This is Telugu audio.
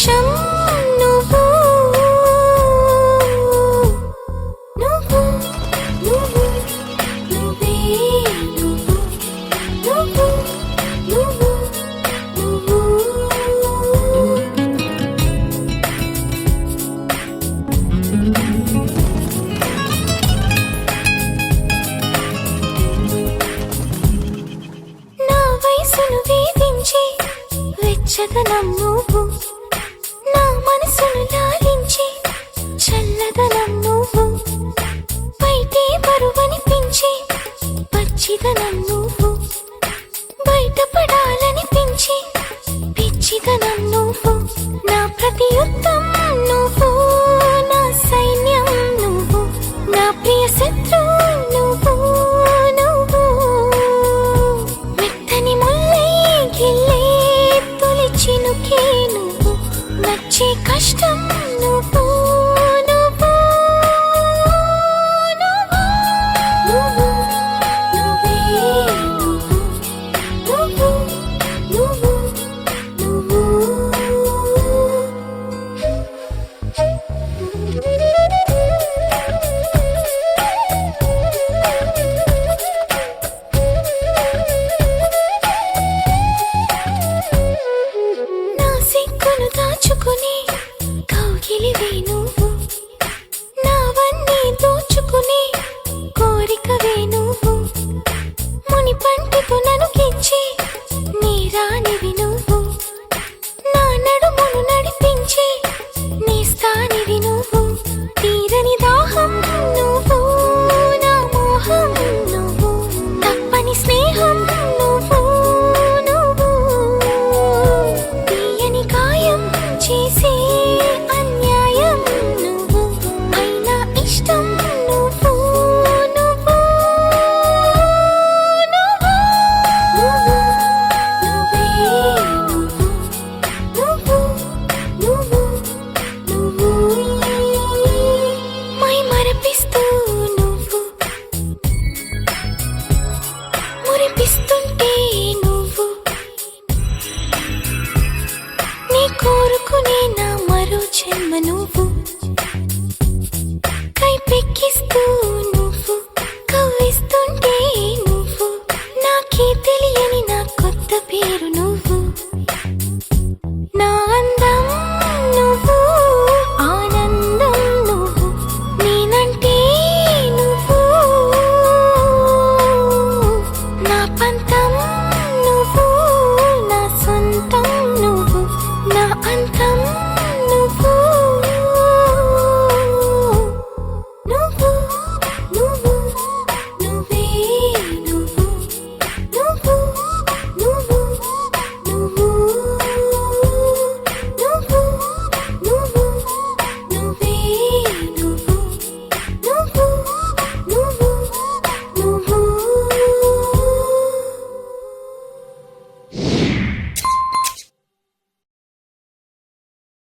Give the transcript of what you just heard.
పౌరుషం నువ్వు నువ్వు నువ్వు నువ్వే నువ్వు నువ్వు నువ్వు నువ్వు నా వయసును వేధించి వెచ్చదనం నువ్వు నా మనసును లాలించి చల్లదనం నువ్వు బయటే బరువనిపించి పచ్చిదనం నువ్వు బయటపడాలనిపించి పిచ్చిదనం నువ్వు నా ప్రతి యుద్ధం నువ్వు నా సైన్యం నువ్వు నా ప్రియ శత్రువు నువ్వు నువ్వు మెత్తని ముల్లై గిల్లే తొలి చినుకే నువ్వు నచ్చే కష్టం నువ్వు నువ్వు నువ్వు నువ్వు నువ్వే నువ్వు నువ్వు నువ్వు నా సిగ్గును దాచుకుని కౌగిలివే నువ్వు నావన్నీ దోచుకుని కోరికవే నువ్వు ముని పంటితో ననుకిచ్చి నీ రాణివి నువ్వు నా నడుమును నడిపించి నీ స్థానివి నువ్వు తీరని దాహం నువ్వు నా మోహం నువ్వు తప్పని స్నేహం నువ్వు నువ్వు తీయని గాయం చేసే అన్యాయం నువ్వు అయినా ఇష్టం నువ్వు నువ్వు నువ్వు నువ్వు నువ్వే నువ్వు నువ్వు నువ్వు మై మరపిస్తూ నువ్వు మురిపిస్తుంటే నువ్వు నీ కోరుకునే నా మరో జన్మ నువ్వు